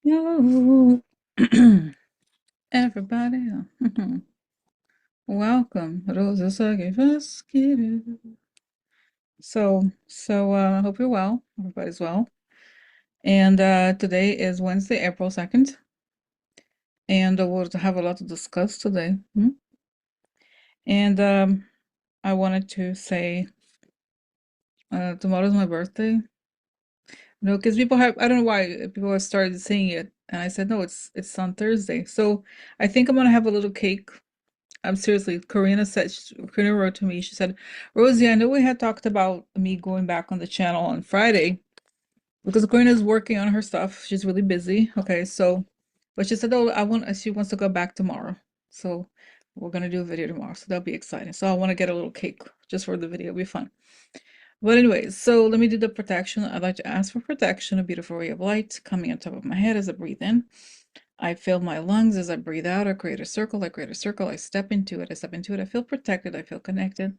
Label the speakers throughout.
Speaker 1: Yo, everybody, welcome. Rosa Sagi Vasquez. I hope you're well. Everybody's well. And today is Wednesday, April 2nd, and we'll have a lot to discuss today. And I wanted to say tomorrow's my birthday. No, because people have, I don't know why people have started saying it, and I said no, it's on Thursday. So I think I'm gonna have a little cake. I'm seriously, Karina wrote to me. She said, Rosie, I know we had talked about me going back on the channel on Friday because Karina's working on her stuff. She's really busy. Okay, so, but she said, oh, she wants to go back tomorrow. So we're gonna do a video tomorrow. So that'll be exciting. So I want to get a little cake just for the video. It'll be fun. But anyways, so let me do the protection. I'd like to ask for protection, a beautiful ray of light coming on top of my head as I breathe in. I fill my lungs as I breathe out. I create a circle. I create a circle. I step into it. I step into it. I feel protected. I feel connected.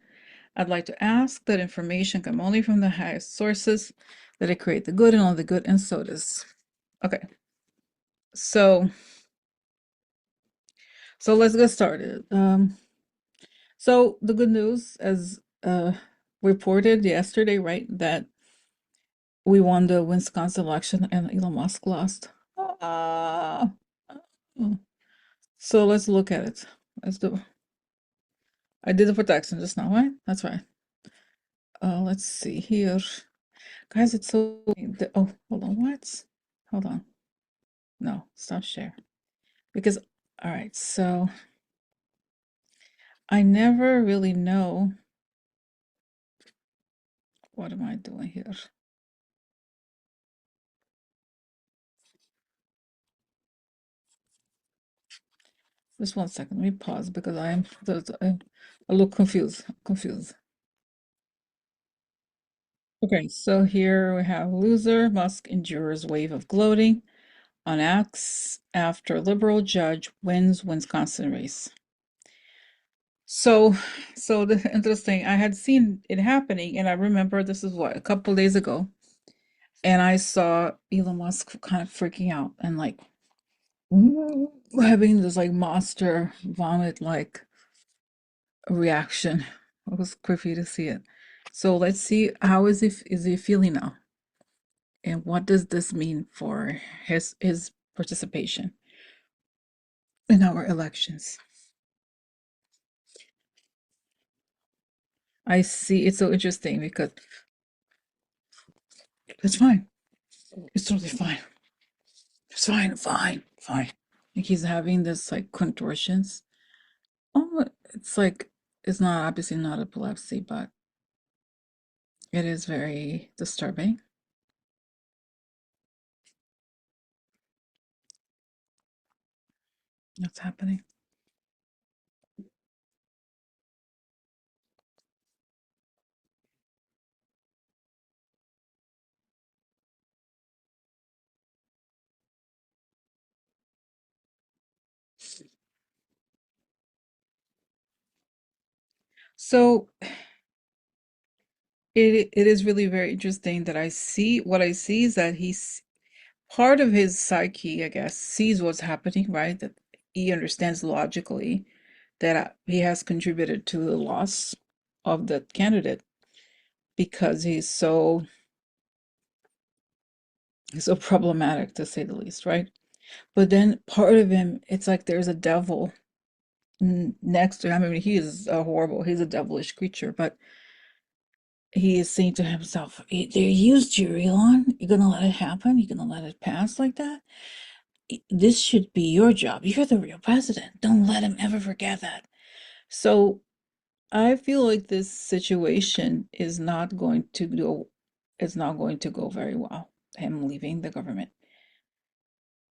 Speaker 1: I'd like to ask that information come only from the highest sources, that I create the good and all the good, and so does. Okay, so let's get started. So the good news, as reported yesterday, right, that we won the Wisconsin election and Elon Musk lost. Ah. So let's look at it. Let's do. I did the protection just now, right? That's right. Let's see here. Guys, it's so oh, hold on, what? Hold on. No, stop share. Because all right, so I never really know what am I doing here. Just one second. Let me pause because I'm a little confused. Okay, so here we have loser. Musk endures wave of gloating on X after liberal judge wins Wisconsin race. So, the interesting. I had seen it happening, and I remember this is what a couple days ago, and I saw Elon Musk kind of freaking out and like having this like monster vomit like reaction. It was creepy to see it. So let's see how is he feeling now, and what does this mean for his participation in our elections? I see it's so interesting because it's fine. It's totally fine. It's fine. Like he's having this like contortions. Oh, it's like it's not obviously not epilepsy, but it is very disturbing. What's happening? So it is really very interesting that I see is that he's part of his psyche, I guess, sees what's happening, right? That he understands logically that he has contributed to the loss of the candidate because he's so problematic to say the least, right? But then part of him, it's like there's a devil next to him. I mean, he is a horrible, he's a devilish creature, but he is saying to himself, they used you, Elon. You're gonna let it happen? You're gonna let it pass like that? This should be your job. You're the real president. Don't let him ever forget that. So I feel like this situation is not going to go very well, him leaving the government.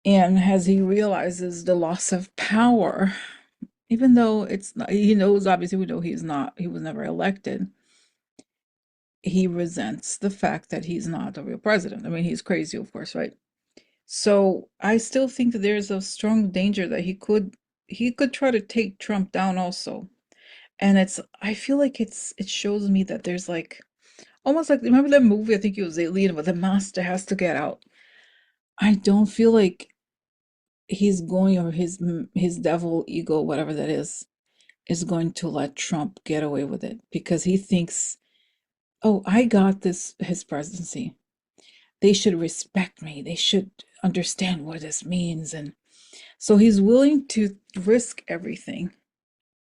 Speaker 1: And as he realizes the loss of power, even though it's not, he knows, obviously, we know he was never elected. He resents the fact that he's not a real president. I mean, he's crazy, of course, right? So I still think that there's a strong danger that he could try to take Trump down also. And I feel like it shows me that there's like almost like remember that movie, I think it was Alien, where the master has to get out. I don't feel like he's going, or his devil ego, whatever that is going to let Trump get away with it because he thinks, oh, I got this, his presidency. They should respect me. They should understand what this means. And so he's willing to risk everything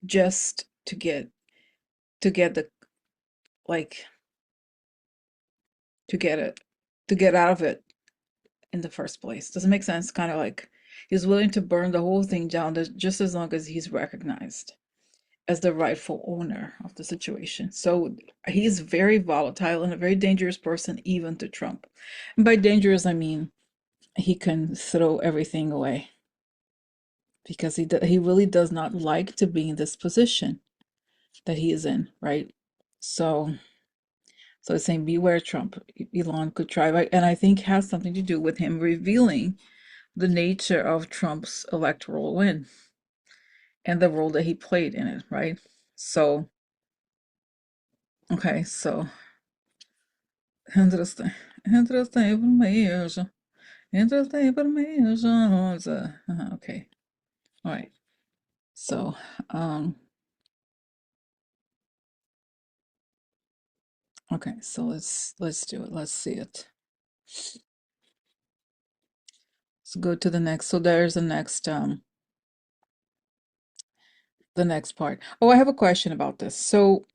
Speaker 1: just to get the, like, to get it, to get out of it in the first place. Does it make sense? Kind of like he's willing to burn the whole thing down just as long as he's recognized as the rightful owner of the situation. So he's very volatile and a very dangerous person, even to Trump. And by dangerous, I mean he can throw everything away because he really does not like to be in this position that he is in, right? So it's saying beware Trump. Elon could try, right? And I think has something to do with him revealing the nature of Trump's electoral win and the role that he played in it, right? So, okay, so interesting. Interesting information. Interesting information. Okay. All right. So, okay, so let's do it. Let's see it. Let's go to the next. So there's the next part. Oh, I have a question about this. So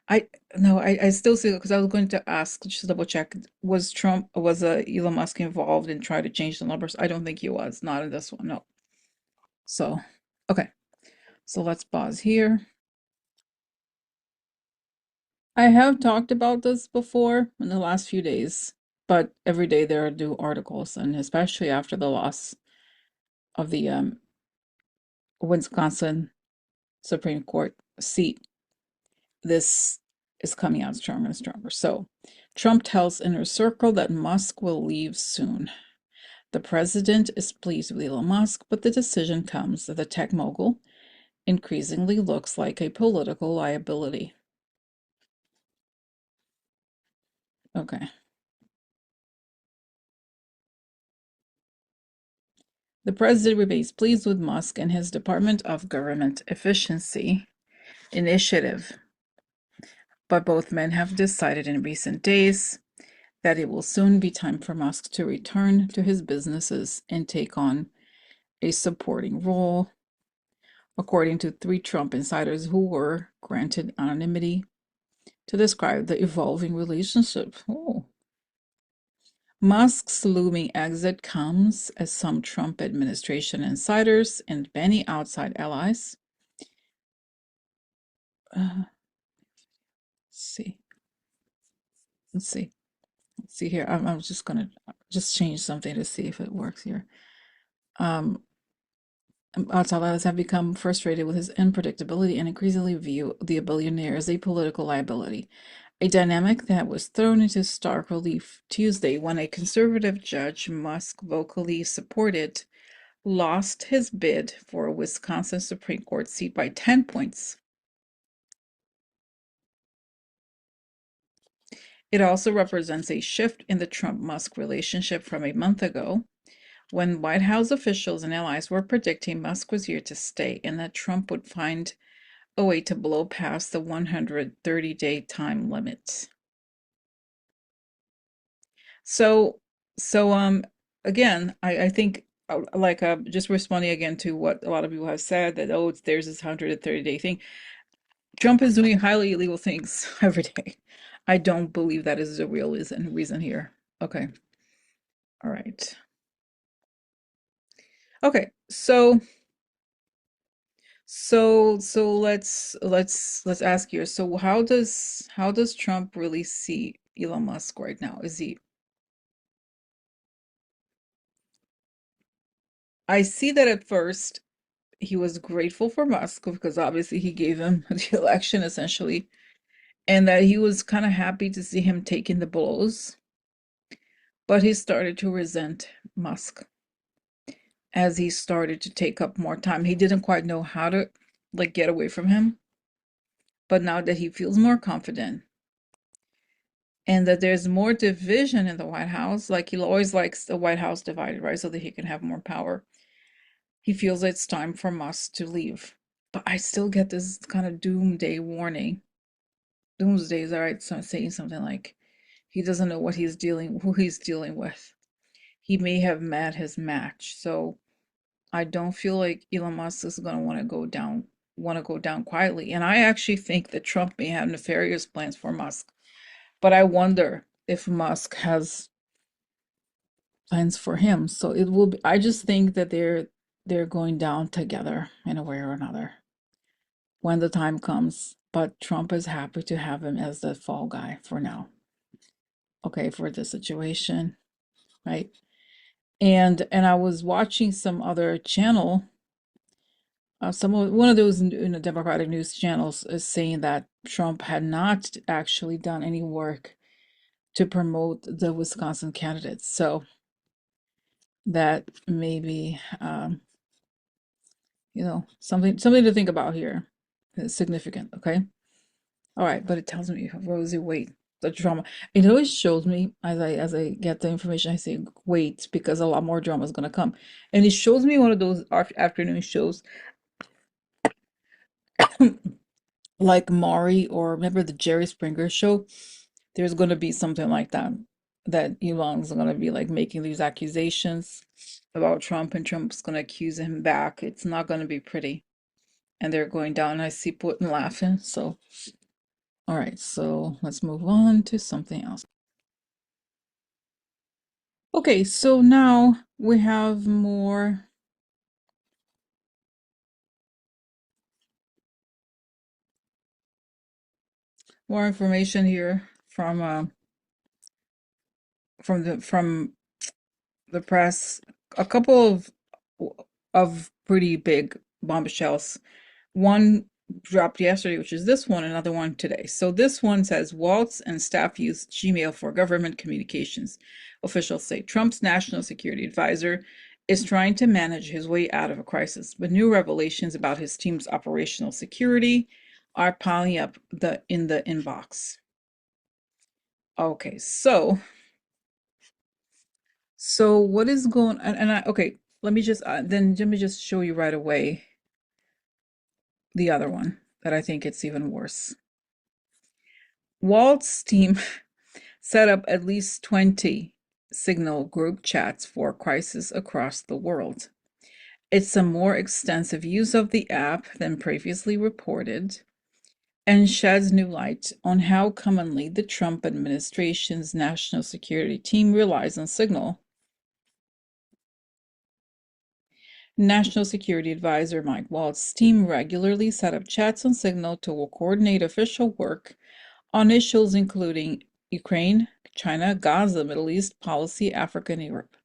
Speaker 1: I no, I still see, because I was going to ask, just to double check, was Elon Musk involved in trying to change the numbers? I don't think he was, not in this one, no. So, okay, so let's pause here. I have talked about this before in the last few days, but every day there are new articles, and especially after the loss of the Wisconsin Supreme Court seat, this is coming out stronger and stronger. So, Trump tells Inner Circle that Musk will leave soon. The president is pleased with Elon Musk, but the decision comes that the tech mogul increasingly looks like a political liability. Okay. The president remains pleased with Musk and his Department of Government Efficiency initiative, but both men have decided in recent days that it will soon be time for Musk to return to his businesses and take on a supporting role, according to three Trump insiders who were granted anonymity to describe the evolving relationship. Oh. Musk's looming exit comes as some Trump administration insiders and many outside allies. Let's see. Let's see. Let's see here. I'm just gonna just change something to see if it works here. Um, Outside allies have become frustrated with his unpredictability and increasingly view the billionaire as a political liability. A dynamic that was thrown into stark relief Tuesday when a conservative judge Musk vocally supported lost his bid for a Wisconsin Supreme Court seat by 10 points. It also represents a shift in the Trump-Musk relationship from a month ago, when White House officials and allies were predicting Musk was here to stay and that Trump would find a way to blow past the 130-day time limit. So, again, I think, like, just responding again to what a lot of people have said, that, oh, there's this 130-day thing. Trump is doing highly illegal things every day. I don't believe that is the real reason here. Okay. All right. Okay. So let's ask here. So how does Trump really see Elon Musk right now? I see that at first he was grateful for Musk because obviously he gave him the election essentially, and that he was kind of happy to see him taking the blows, but he started to resent Musk as he started to take up more time. He didn't quite know how to, like, get away from him, but now that he feels more confident and that there's more division in the White House. Like he always likes the White House divided, right? So that he can have more power. He feels it's time for Musk to leave. But I still get this kind of doomsday warning. Doomsday is all right, so saying something like he doesn't know who he's dealing with. He may have met his match. So I don't feel like Elon Musk is gonna want to go down quietly. And I actually think that Trump may have nefarious plans for Musk. But I wonder if Musk has plans for him. So it will be, I just think that they're going down together in a way or another when the time comes. But Trump is happy to have him as the fall guy for now. Okay, for the situation, right? And I was watching some other channel, one of those Democratic news channels is saying that Trump had not actually done any work to promote the Wisconsin candidates. So that maybe something to think about here. It's significant, okay? All right, but it tells me, Rosie, wait, the drama. It always shows me as I get the information, I say wait, because a lot more drama is gonna come. And it shows me one of those afternoon shows like Maury, or remember the Jerry Springer show? There's gonna be something like that. That Elon's gonna be like making these accusations about Trump, and Trump's gonna accuse him back. It's not gonna be pretty. And they're going down. I see Putin laughing. So, all right, so let's move on to something else. Okay, so now we have more information here from the press. A couple of pretty big bombshells. One dropped yesterday, which is this one, another one today. So this one says Waltz and staff use Gmail for government communications. Officials say Trump's national security advisor is trying to manage his way out of a crisis, but new revelations about his team's operational security are piling up in the inbox. Okay, so what is going and I okay, let me just show you right away the other one that I think it's even worse. Walt's team set up at least 20 Signal group chats for crisis across the world. It's a more extensive use of the app than previously reported and sheds new light on how commonly the Trump administration's national security team relies on Signal. National Security Advisor Mike Waltz's team regularly set up chats on Signal to coordinate official work on issues including Ukraine, China, Gaza, Middle East, policy, Africa, and Europe,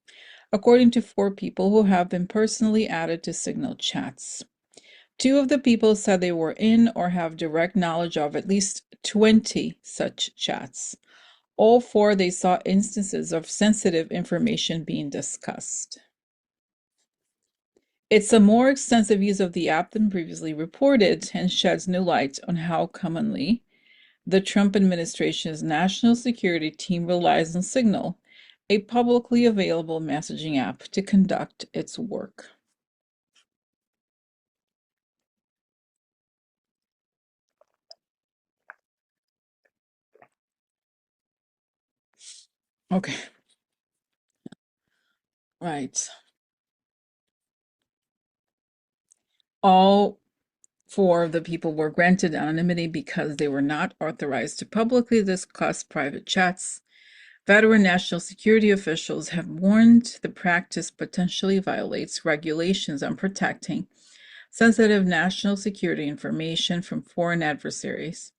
Speaker 1: according to 4 people who have been personally added to Signal chats. 2 of the people said they were in or have direct knowledge of at least 20 such chats. All 4 they saw instances of sensitive information being discussed. It's a more extensive use of the app than previously reported and sheds new light on how commonly the Trump administration's national security team relies on Signal, a publicly available messaging app, to conduct its work. Okay, right. All 4 of the people were granted anonymity because they were not authorized to publicly discuss private chats. Veteran national security officials have warned the practice potentially violates regulations on protecting sensitive national security information from foreign adversaries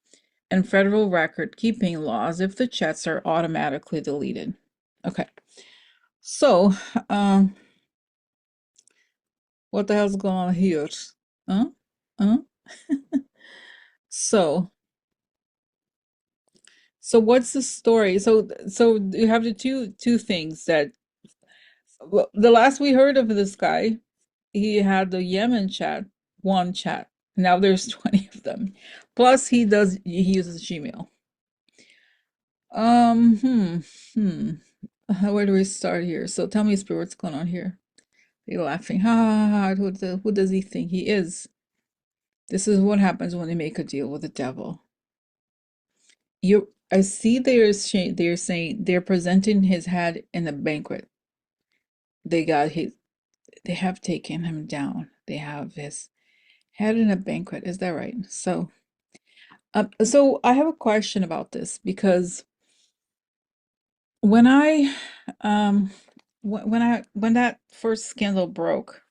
Speaker 1: and federal record-keeping laws if the chats are automatically deleted. Okay, so what the hell's going on here? Huh? Huh? So, so what's the story? So you have the two things that, well, the last we heard of this guy, he had the Yemen chat, one chat. Now there's 20 of them. Plus he uses Gmail. Um, hmm, hmm. Where do we start here? So tell me, Spirit, what's going on here? You're laughing. Ha ha ha. Ha. Who does he think he is? This is what happens when they make a deal with the devil. I see they're saying they're presenting his head in a banquet. They got his, they have taken him down. They have his head in a banquet. Is that right? So I have a question about this because when I, um, when that first scandal broke,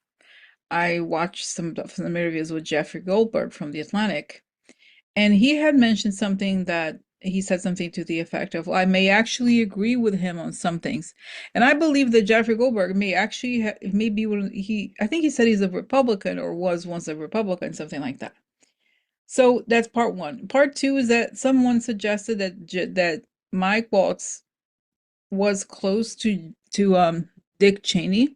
Speaker 1: I watched some interviews with Jeffrey Goldberg from The Atlantic, and he had mentioned something that he said something to the effect of, well, I may actually agree with him on some things. And I believe that Jeffrey Goldberg may actually maybe when I think he said he's a Republican or was once a Republican, something like that. So that's part one. Part two is that someone suggested that Mike Waltz was close to Dick Cheney.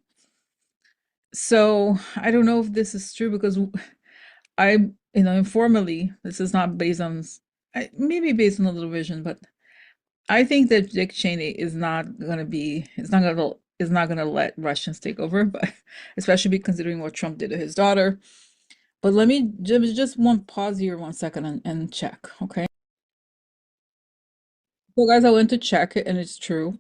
Speaker 1: So I don't know if this is true because informally, this is not based on, maybe based on a little vision, but I think that Dick Cheney is not gonna let Russians take over, but especially considering what Trump did to his daughter. But let me just one pause here 1 second and check, okay? So guys, I went to check it and it's true.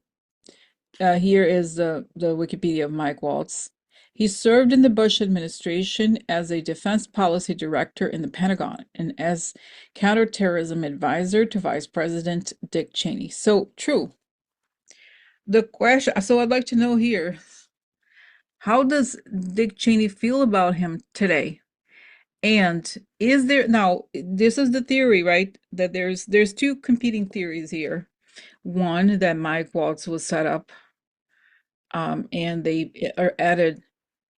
Speaker 1: Here is the Wikipedia of Mike Waltz. He served in the Bush administration as a defense policy director in the Pentagon and as counterterrorism advisor to Vice President Dick Cheney. So true. The question, so I'd like to know here, how does Dick Cheney feel about him today? And is there now, this is the theory, right? That there's two competing theories here. One, that Mike Waltz was set up, and they added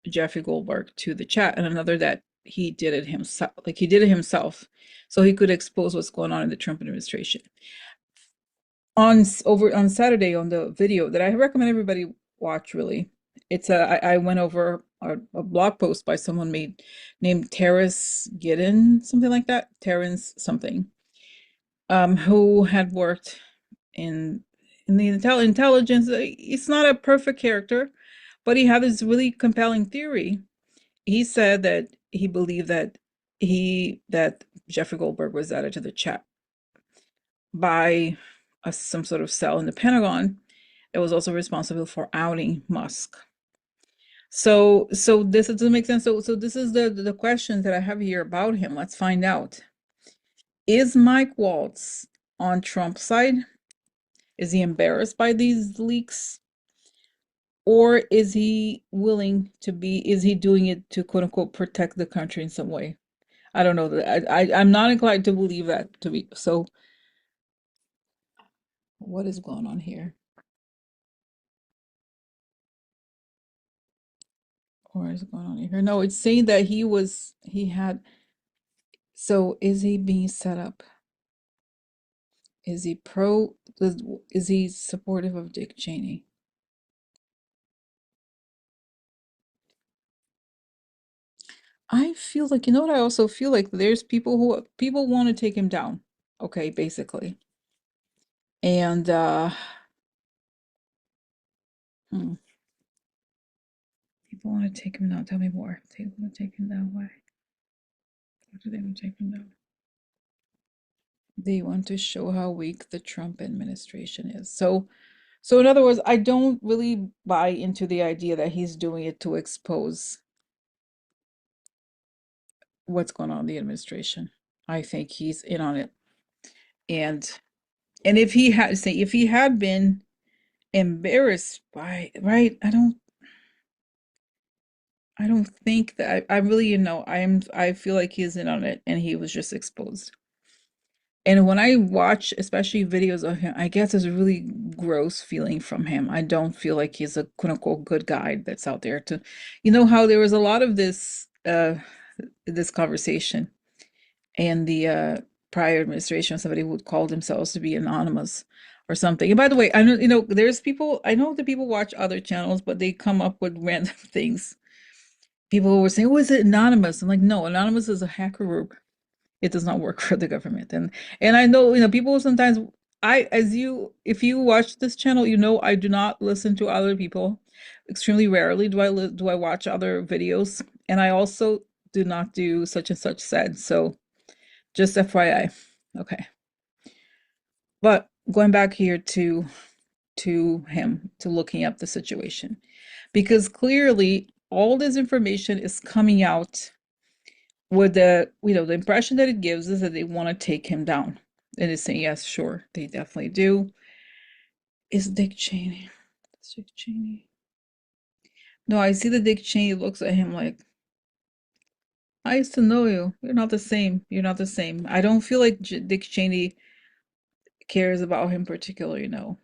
Speaker 1: Jeffrey Goldberg to the chat, and another that he did it himself, like he did it himself, so he could expose what's going on in the Trump administration. Over on Saturday on the video that I recommend everybody watch, really, I went over a blog post by someone named Terrace Giddens, something like that, Terrence something, who had worked in the intelligence. It's not a perfect character, but he had this really compelling theory. He said that he believed that Jeffrey Goldberg was added to the chat by some sort of cell in the Pentagon that was also responsible for outing Musk. So this doesn't make sense. So this is the question that I have here about him. Let's find out. Is Mike Waltz on Trump's side? Is he embarrassed by these leaks? Or is he willing to is he doing it to quote unquote protect the country in some way? I don't know that I'm not inclined to believe that to be so. What is going on here? What is going on here? No, it's saying that he had. So is he being set up? Is he is he supportive of Dick Cheney? I feel like, you know what, I also feel like there's people want to take him down. Okay, basically. And hmm, people want to take him down. Tell me more. They want to take him down. Why? What do they want to take him down? They want to show how weak the Trump administration is. So in other words, I don't really buy into the idea that he's doing it to expose what's going on in the administration. I think he's in on it. And if he had been embarrassed by, right, I don't think that I really, I feel like he's in on it and he was just exposed. And when I watch, especially videos of him, I get this really gross feeling from him. I don't feel like he's a quote unquote good guy that's out there to, you know, how there was a lot of this conversation in the prior administration, somebody who would call themselves to be anonymous or something. And by the way, I know, there's people, I know that people watch other channels, but they come up with random things. People were saying, oh, is it anonymous? I'm like, no, anonymous is a hacker group. It does not work for the government. And I know, people sometimes as you, if you watch this channel, you know I do not listen to other people. Extremely rarely do I watch other videos, and I also do not do such and such said. So just FYI. Okay. But going back here to him, to looking up the situation, because clearly all this information is coming out with the impression that it gives is that they want to take him down. And it's saying, yes, sure, they definitely do. Is Dick Cheney? Dick Cheney. No, I see that Dick Cheney looks at him like, I used to know you. You're not the same. You're not the same. I don't feel like Dick Cheney cares about him particularly, no.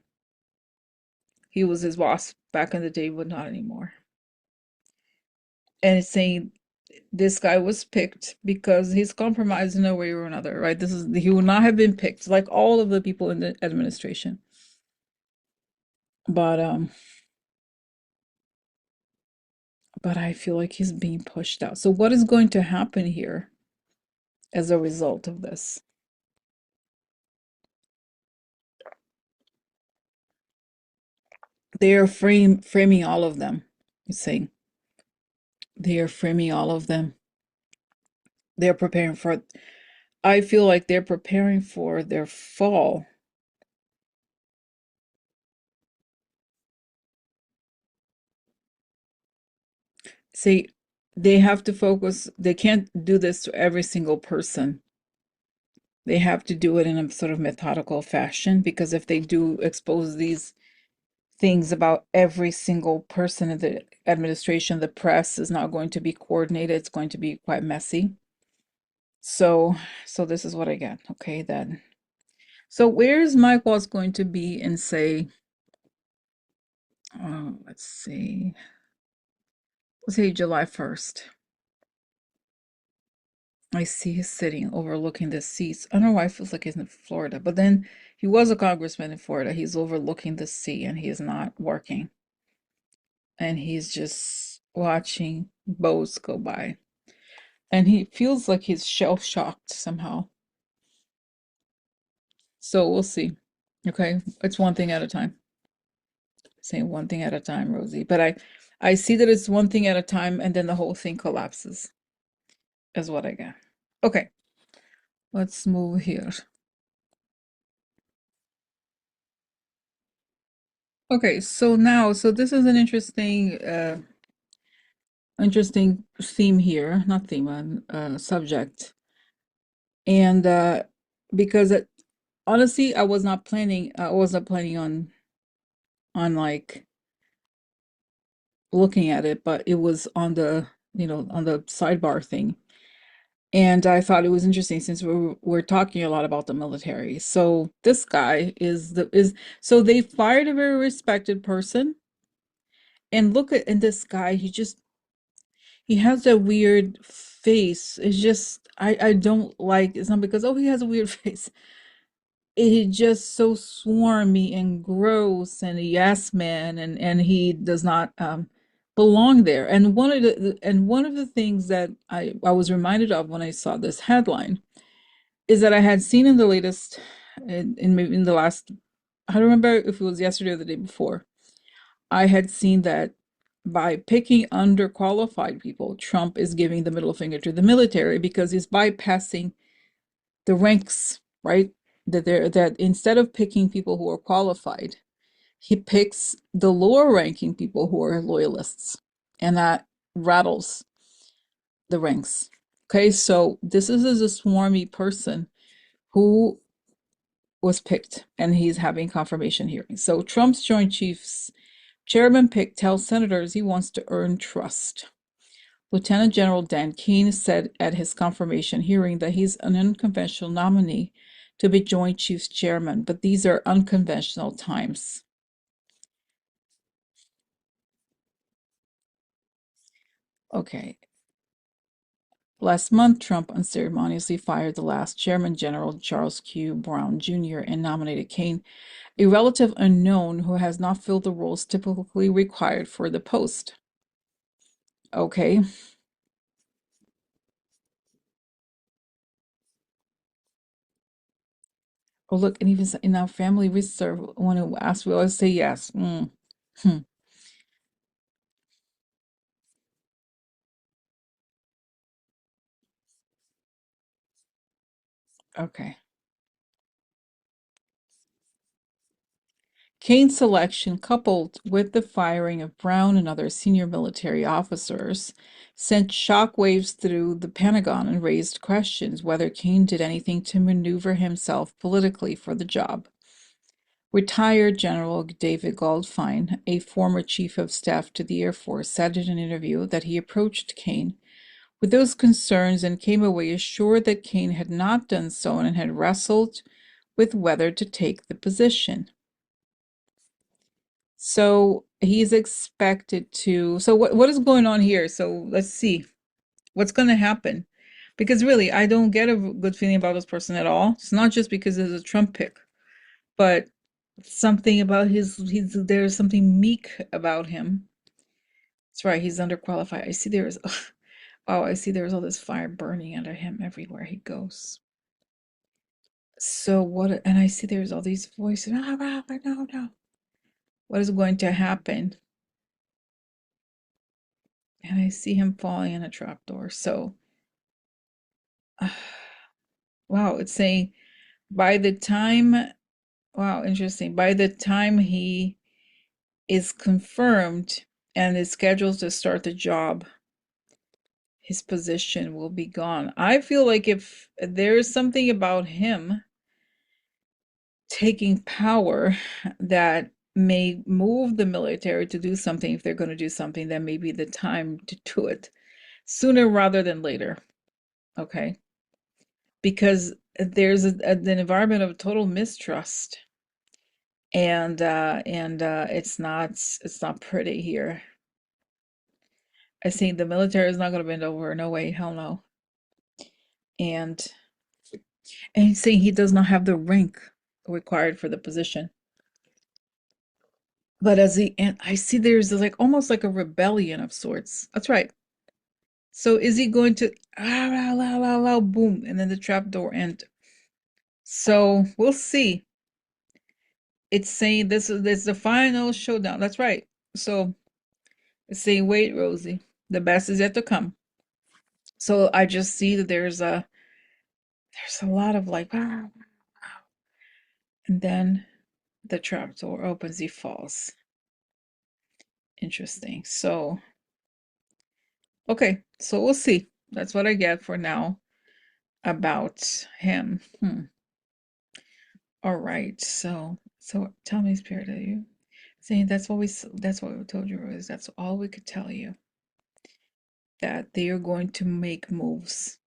Speaker 1: He was his boss back in the day, but not anymore. And it's saying this guy was picked because he's compromised in a way or another, right? He would not have been picked, like all of the people in the administration. But but I feel like he's being pushed out. So what is going to happen here as a result of this? They are framing all of them. He's saying they are framing all of them. They're preparing for. I feel like they're preparing for their fall. See, they have to focus. They can't do this to every single person. They have to do it in a sort of methodical fashion, because if they do expose these things about every single person in the administration, the press is not going to be coordinated. It's going to be quite messy. So this is what I get. Okay, then. So where's Mike Waltz going to be in, say, let's see, let's say July 1st. I see he's sitting overlooking the seas. I don't know why it feels like he's in Florida, but then he was a congressman in Florida. He's overlooking the sea and he's not working. And he's just watching boats go by. And he feels like he's shell shocked somehow. So we'll see. Okay. It's one thing at a time. Saying one thing at a time, Rosie. But I see that it's one thing at a time and then the whole thing collapses, is what I get. Okay. Let's move here. Okay, so now, so this is an interesting theme here, not theme, subject. And because honestly, I wasn't planning on like looking at it, but it was on on the sidebar thing. And I thought it was interesting since we're talking a lot about the military. So this guy so they fired a very respected person. And look at this guy, he has a weird face. It's just I don't like, it's not because oh he has a weird face. It's just so swarmy and gross and a yes man, and he does not belong there. And one of the things that I was reminded of when I saw this headline is that I had seen in the latest in maybe in the last, I don't remember if it was yesterday or the day before, I had seen that by picking underqualified people, Trump is giving the middle finger to the military because he's bypassing the ranks, right? That instead of picking people who are qualified, he picks the lower ranking people who are loyalists, and that rattles the ranks. Okay, so this is a swarmy person who was picked, and he's having confirmation hearings. So Trump's Joint Chiefs Chairman pick tells senators he wants to earn trust. Lieutenant General Dan Keene said at his confirmation hearing that he's an unconventional nominee to be Joint Chiefs Chairman, but these are unconventional times. Okay. Last month, Trump unceremoniously fired the last Chairman General, Charles Q. Brown Jr., and nominated Keene, a relative unknown who has not filled the roles typically required for the post. Okay. Oh, look, and even in our family, we serve when it asks, we always say yes. Hmm. Okay. Kane's selection, coupled with the firing of Brown and other senior military officers, sent shockwaves through the Pentagon and raised questions whether Kane did anything to maneuver himself politically for the job. Retired General David Goldfein, a former chief of staff to the Air Force, said in an interview that he approached Kane with those concerns and came away assured that Kane had not done so and had wrestled with whether to take the position. So he's expected to. So what is going on here? So let's see what's going to happen. Because really, I don't get a good feeling about this person at all. It's not just because it's a Trump pick, but something about he's there's something meek about him. That's right, he's underqualified. I see there's oh, I see there's all this fire burning under him everywhere he goes. So what, and I see there's all these voices. Ah, ah, no, no. What is going to happen? And I see him falling in a trapdoor. So, wow, it's saying by the time, wow, interesting. By the time he is confirmed and is scheduled to start the job, his position will be gone. I feel like if there is something about him taking power that may move the military to do something, if they're going to do something, then maybe the time to do it sooner rather than later. Okay. Because there's an environment of total mistrust, and it's not pretty here. I think the military is not going to bend over. No way, hell no. And and he's saying he does not have the rank required for the position. But and I see there's like almost like a rebellion of sorts. That's right. So is he going to boom, and then the trap door end? So we'll see. It's saying this is the final showdown. That's right. So it's saying, wait, Rosie, the best is yet to come. So I just see that there's a lot of like wow, and then the trap door opens, he falls. Interesting. So okay, so we'll see. That's what I get for now about him. All right. So tell me, Spirit, are you saying that's what we told you, Rose. That's all we could tell you. That they are going to make moves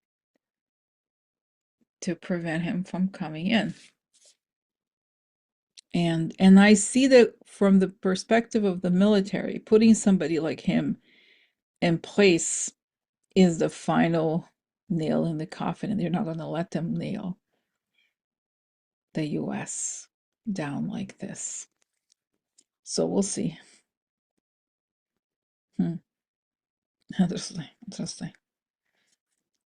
Speaker 1: to prevent him from coming in. And I see that from the perspective of the military, putting somebody like him in place is the final nail in the coffin, and they're not going to let them nail the US down like this. So we'll see. Interesting, interesting.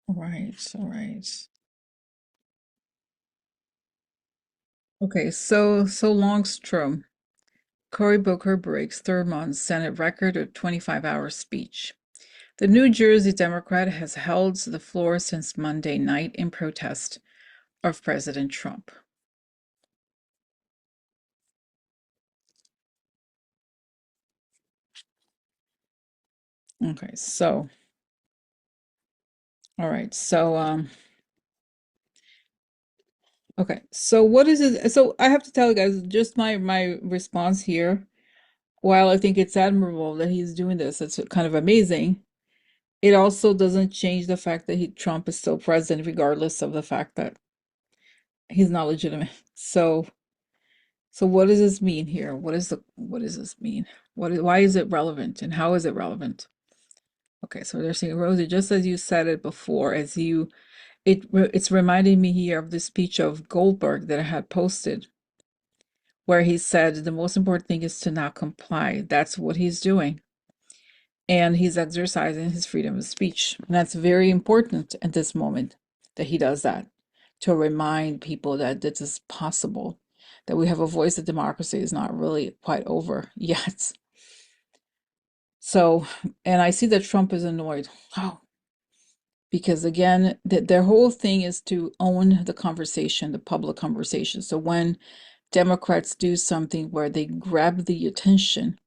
Speaker 1: All right, all right. Okay, so Longstrom. Cory Booker breaks Thurmond's Senate record of 25-hour speech. The New Jersey Democrat has held the floor since Monday night in protest of President Trump. Okay, so all right, so okay, so what is it? So I have to tell you guys just my response here. While I think it's admirable that he's doing this, it's kind of amazing. It also doesn't change the fact that Trump is still president, regardless of the fact that he's not legitimate. So what does this mean here? What does this mean? Why is it relevant and how is it relevant? Okay, so they're saying, Rosie, just as you said it before, it's reminding me here of the speech of Goldberg that I had posted, where he said the most important thing is to not comply. That's what he's doing. And he's exercising his freedom of speech. And that's very important at this moment that he does that. to remind people that this is possible, that we have a voice, that democracy is not really quite over yet. So, and I see that Trump is annoyed. Oh, because again, their whole thing is to own the conversation, the public conversation. So when Democrats do something where they grab the attention,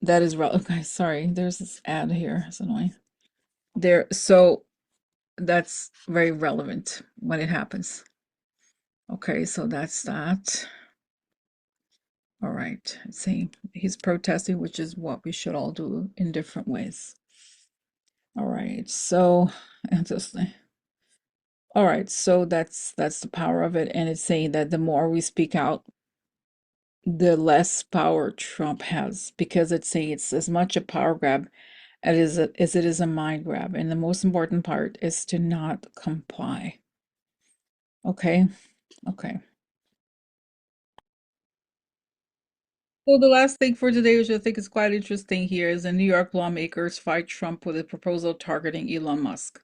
Speaker 1: that is relevant. Okay, sorry, there's this ad here. It's annoying. So that's very relevant when it happens. Okay, so that's that. All right. See, he's protesting, which is what we should all do in different ways. All right. So, interesting. All right. So that's the power of it, and it's saying that the more we speak out, the less power Trump has, because it's saying it's as much a power grab as it is a mind grab, and the most important part is to not comply. Okay. Okay. So the last thing for today, which I think is quite interesting here, is the New York lawmakers fight Trump with a proposal targeting Elon Musk.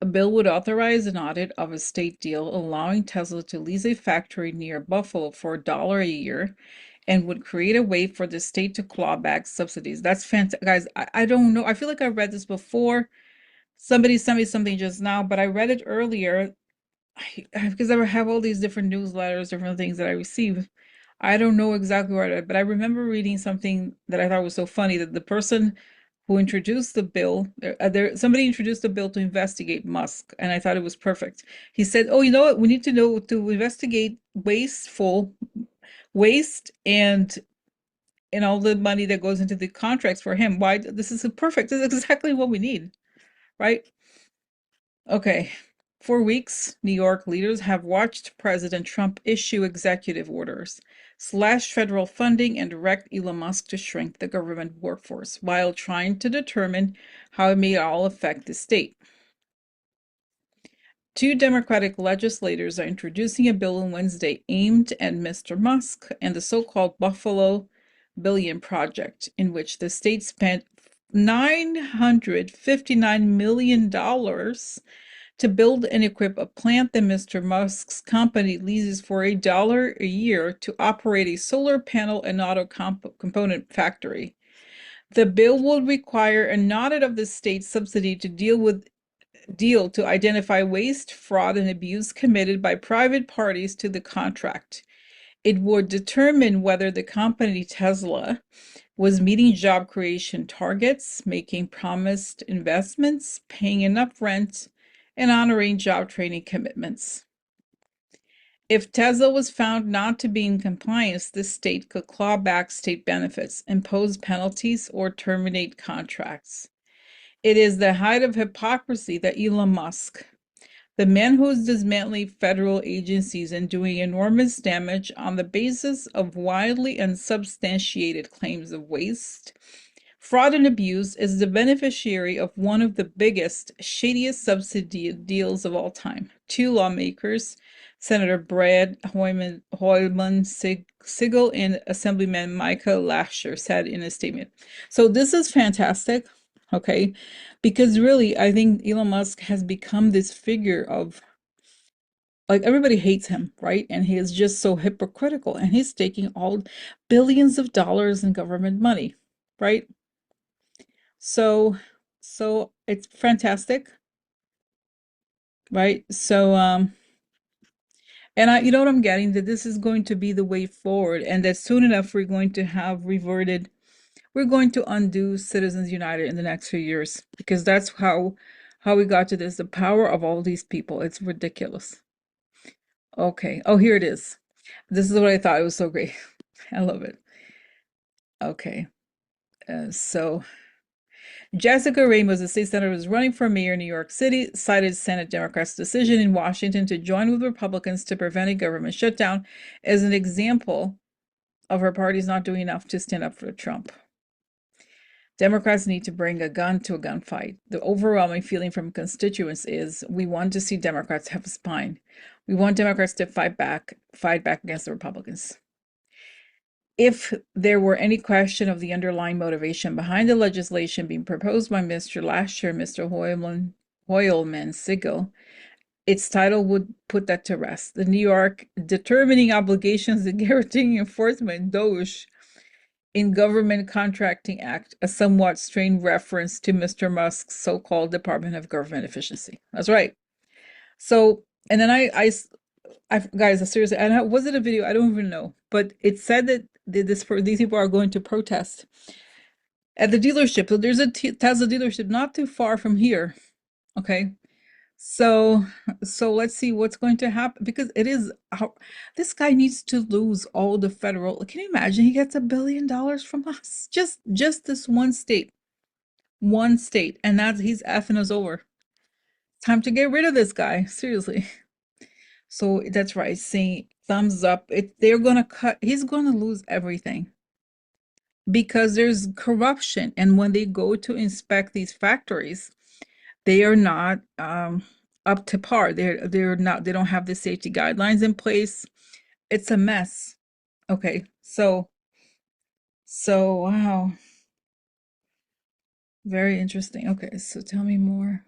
Speaker 1: A bill would authorize an audit of a state deal allowing Tesla to lease a factory near Buffalo for $1 a year and would create a way for the state to claw back subsidies. That's fantastic. Guys, I don't know. I feel like I read this before. Somebody sent me something just now, but I read it earlier because I have all these different newsletters, different things that I receive. I don't know exactly what I, but I remember reading something that I thought was so funny, that the person who introduced the bill, somebody introduced the bill to investigate Musk, and I thought it was perfect. He said, "Oh, you know what? We need to know to investigate waste and all the money that goes into the contracts for him. Why this is perfect. This is exactly what we need, right?" Okay. For weeks, New York leaders have watched President Trump issue executive orders, slash federal funding, and direct Elon Musk to shrink the government workforce while trying to determine how it may all affect the state. Two Democratic legislators are introducing a bill on Wednesday aimed at Mr. Musk and the so-called Buffalo Billion Project, in which the state spent $959 million to build and equip a plant that Mr. Musk's company leases for $1 a year to operate a solar panel and auto component factory. The bill will require an audit of the state's subsidy to deal to identify waste, fraud, and abuse committed by private parties to the contract. It would determine whether the company Tesla was meeting job creation targets, making promised investments, paying enough rent, and honoring job training commitments. If Tesla was found not to be in compliance, the state could claw back state benefits, impose penalties, or terminate contracts. It is the height of hypocrisy that Elon Musk, the man who is dismantling federal agencies and doing enormous damage on the basis of widely unsubstantiated claims of waste, fraud, and abuse, is the beneficiary of one of the biggest, shadiest subsidy deals of all time. Two lawmakers, Senator Brad Hoylman Sigel and Assemblyman Michael Lasher, said in a statement. So this is fantastic, okay? Because really, I think Elon Musk has become this figure of, like, everybody hates him, right? And he is just so hypocritical, and he's taking all billions of dollars in government money, right? So, so it's fantastic, right? So, and you know what I'm getting, that this is going to be the way forward, and that soon enough we're going to have reverted, we're going to undo Citizens United in the next few years, because that's how we got to this, the power of all these people. It's ridiculous. Okay. Oh, here it is. This is what I thought. It was so great. I love it. Okay. So Jessica Ramos, a state senator, was running for mayor in New York City, cited Senate Democrats' decision in Washington to join with Republicans to prevent a government shutdown as an example of her party's not doing enough to stand up for Trump. Democrats need to bring a gun to a gunfight. The overwhelming feeling from constituents is we want to see Democrats have a spine. We want Democrats to fight back against the Republicans. If there were any question of the underlying motivation behind the legislation being proposed by Mr. Lasher and Mr. Hoylman Sigel, its title would put that to rest. The New York Determining Obligations and Guaranteeing Enforcement, DOGE, in Government Contracting Act, a somewhat strained reference to Mr. Musk's so-called Department of Government Efficiency. That's right. So, and then I guys, seriously, and was it a video? I don't even know, but it said that these people are going to protest at the dealership. So there's a Tesla dealership not too far from here. Okay, so let's see what's going to happen because it is this guy needs to lose all the federal. Can you imagine? He gets $1 billion from us, just this one state, and that's he's effing us over. Time to get rid of this guy, seriously. So that's right, saying thumbs up. They're gonna cut. He's gonna lose everything because there's corruption, and when they go to inspect these factories, they are not up to par. They're not. They don't have the safety guidelines in place. It's a mess. Okay, wow, very interesting. Okay, so tell me more.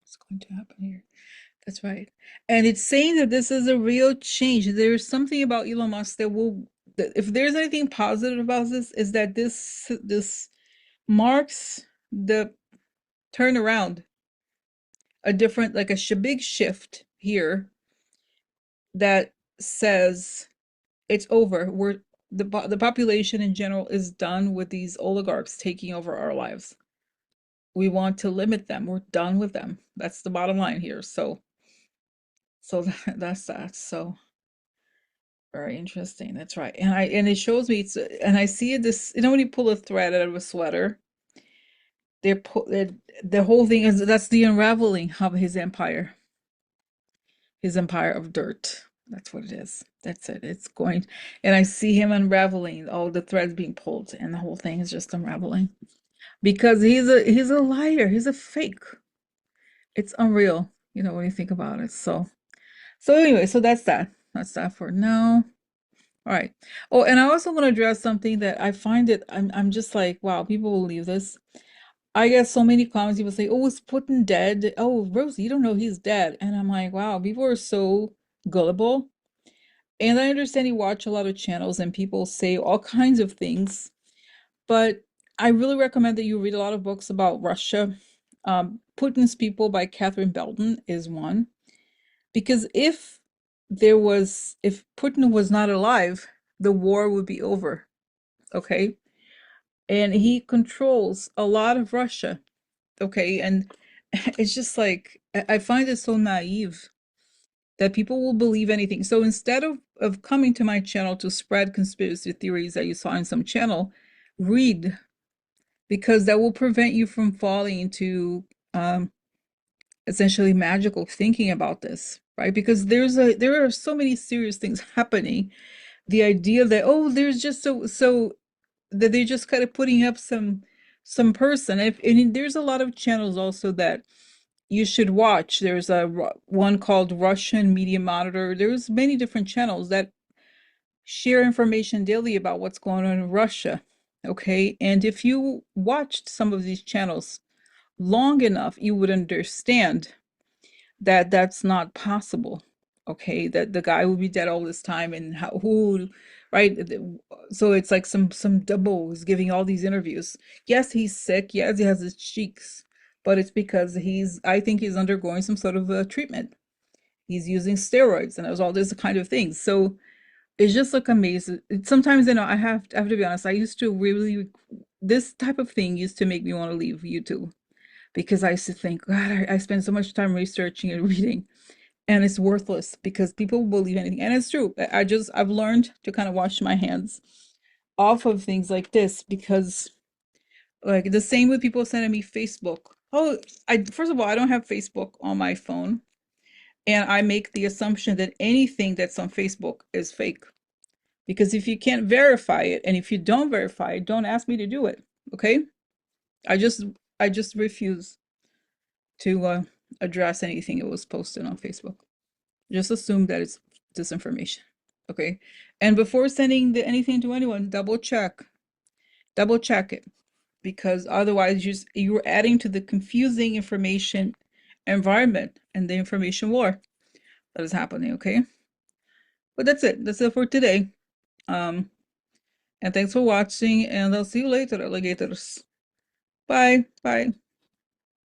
Speaker 1: What's going to happen here? That's right. And it's saying that this is a real change. There's something about Elon Musk that will, that if there's anything positive about this, is that this marks the turnaround, a different, like a big shift here that says it's over. The population in general is done with these oligarchs taking over our lives. We want to limit them. We're done with them. That's the bottom line here. So that's that. So very interesting. That's right. And it shows me and I see this, when you pull a thread out of a sweater, the whole thing is that's the unraveling of his empire of dirt. That's what it is. That's it. It's going, and I see him unraveling, all the threads being pulled, and the whole thing is just unraveling because he's a liar. He's a fake. It's unreal, when you think about it. So anyway, so that's that. That's that for now. All right. Oh, and I also want to address something that I find I'm just like, wow, people will leave this. I get so many comments, people say, oh, is Putin dead? Oh, Rosie, you don't know he's dead. And I'm like, wow, people are so gullible. And I understand you watch a lot of channels and people say all kinds of things, but I really recommend that you read a lot of books about Russia. Putin's People by Catherine Belton is one. Because if Putin was not alive, the war would be over. Okay. And he controls a lot of Russia. Okay. And it's just like, I find it so naive that people will believe anything. So instead of coming to my channel to spread conspiracy theories that you saw in some channel, read, because that will prevent you from falling into essentially magical thinking about this, right? Because there are so many serious things happening. The idea that, oh, there's just so that they're just kind of putting up some person. And there's a lot of channels also that you should watch. There's one called Russian Media Monitor. There's many different channels that share information daily about what's going on in Russia. Okay, and if you watched some of these channels long enough, you would understand that that's not possible. Okay, that the guy will be dead all this time, and who, right? So it's like some double is giving all these interviews. Yes, he's sick. Yes, he has his cheeks, but it's because I think he's undergoing some sort of a treatment. He's using steroids, and there's all this kind of things. So it's just like amazing. Sometimes, I have to be honest. I used to really, this type of thing used to make me want to leave YouTube because I used to think, God, I spend so much time researching and reading, and it's worthless because people will believe anything. And it's true. I've learned to kind of wash my hands off of things like this because, like, the same with people sending me Facebook. Oh, I first of all, I don't have Facebook on my phone, and I make the assumption that anything that's on Facebook is fake. Because if you can't verify it, and if you don't verify it, don't ask me to do it. Okay? I just I just refuse to address anything that was posted on Facebook. Just assume that it's disinformation. Okay. And before sending anything to anyone, double check it, because otherwise you're adding to the confusing information environment and the information war that is happening. Okay. But that's it. That's it for today. Um, and thanks for watching, and I'll see you later, alligators. Bye. Bye.